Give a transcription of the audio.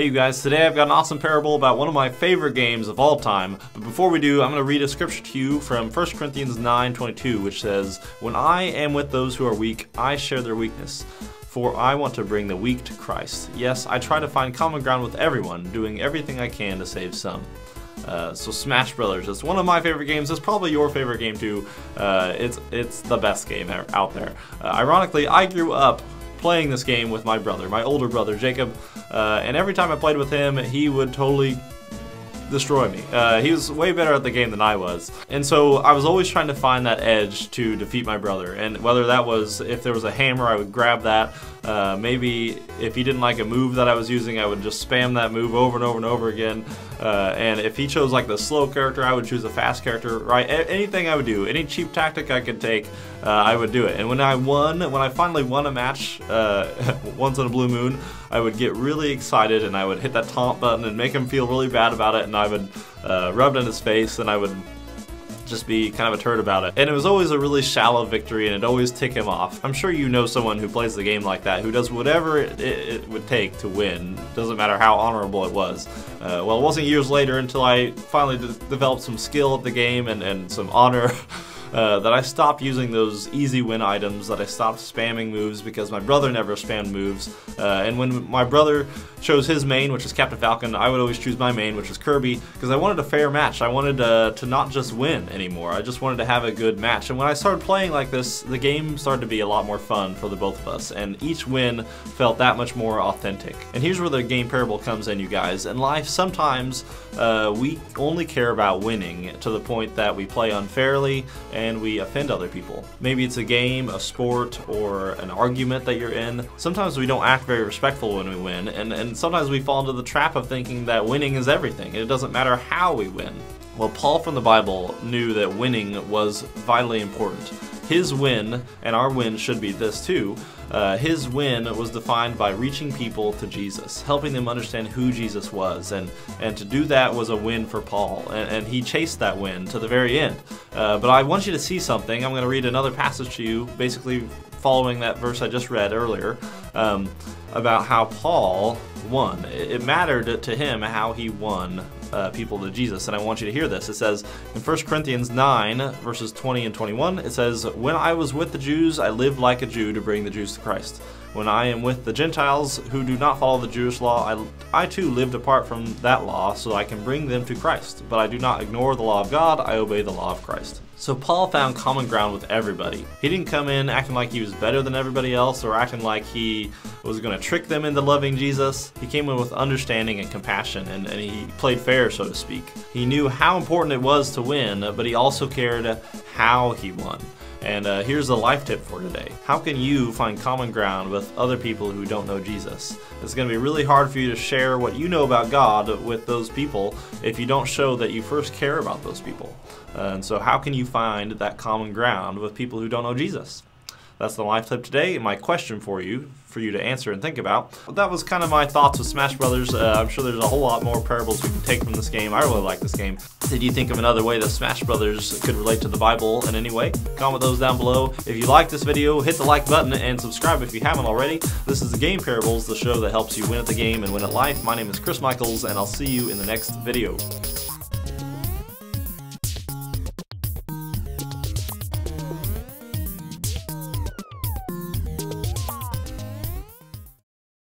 Hey you guys, today I've got an awesome parable about one of my favorite games of all time. But before we do, I'm going to read a scripture to you from 1 Corinthians 9:22, which says, "When I am with those who are weak, I share their weakness. For I want to bring the weak to Christ. Yes, I try to find common ground with everyone, doing everything I can to save some." So Smash Brothers, it's one of my favorite games. It's probably your favorite game too. It's the best game out there. Ironically, I grew up playing this game with my brother, my older brother Jacob, and every time I played with him, he would totally destroy me. He was way better at the game than I was. And so I was always trying to find that edge to defeat my brother. And whether that was, if there was a hammer, I would grab that. Maybe if he didn't like a move that I was using, I would just spam that move over and over and over again. And if he chose like the slow character, I would choose a fast character, right? Anything I would do, any cheap tactic I could take, I would do it. And when I finally won a match, once on a blue moon, I would get really excited and I would hit that taunt button and make him feel really bad about it, and I would rub it in his face and I would just be kind of a turd about it. And it was always a really shallow victory and it'd always tick him off. I'm sure you know someone who plays the game like that, who does whatever it would take to win. Doesn't matter how honorable it was. Well, it wasn't years later until I finally developed some skill at the game and some honor that I stopped using those easy win items, that I stopped spamming moves because my brother never spammed moves. And when my brother chose his main, which is Captain Falcon, I would always choose my main, which is Kirby, because I wanted a fair match. I wanted to not just win anymore. I just wanted to have a good match. And when I started playing like this, the game started to be a lot more fun for the both of us, and each win felt that much more authentic. And here's where the game parable comes in, you guys. In life, sometimes we only care about winning to the point that we play unfairly and we offend other people. Maybe it's a game, a sport, or an argument that you're in. Sometimes we don't act very respectful when we win, and sometimes we fall into the trap of thinking that winning is everything. It doesn't matter how we win. Well, Paul from the Bible knew that winning was vitally important. His win, and our win should be this too, his win was defined by reaching people to Jesus, helping them understand who Jesus was, and to do that was a win for Paul, and he chased that win to the very end. But I want you to see something. I'm going to read another passage to you, basically following that verse I just read earlier, about how Paul won. It mattered to him how he won people to Jesus, and I want you to hear this. It says in 1 Corinthians 9 verses 20 and 21, it says, "When I was with the Jews, I lived like a Jew to bring the Jews to Christ. When I am with the Gentiles who do not follow the Jewish law, I too lived apart from that law so I can bring them to Christ. But I do not ignore the law of God, I obey the law of Christ." So Paul found common ground with everybody. He didn't come in acting like he was better than everybody else or acting like he was going to trick them into loving Jesus. He came in with understanding and compassion, and he played fair, so to speak. He knew how important it was to win, but he also cared how he won. And here's a life tip for today. How can you find common ground with other people who don't know Jesus? It's going to be really hard for you to share what you know about God with those people if you don't show that you first care about those people. And so how can you find that common ground with people who don't know Jesus? That's the life tip today, and my question for you to answer and think about. That was kind of my thoughts with Smash Brothers. I'm sure there's a whole lot more parables we can take from this game. I really like this game. Did you think of another way that Smash Brothers could relate to the Bible in any way? Comment those down below. If you like this video, hit the like button and subscribe if you haven't already. This is the Game Parables, the show that helps you win at the game and win at life. My name is Chris Michaels, and I'll see you in the next video.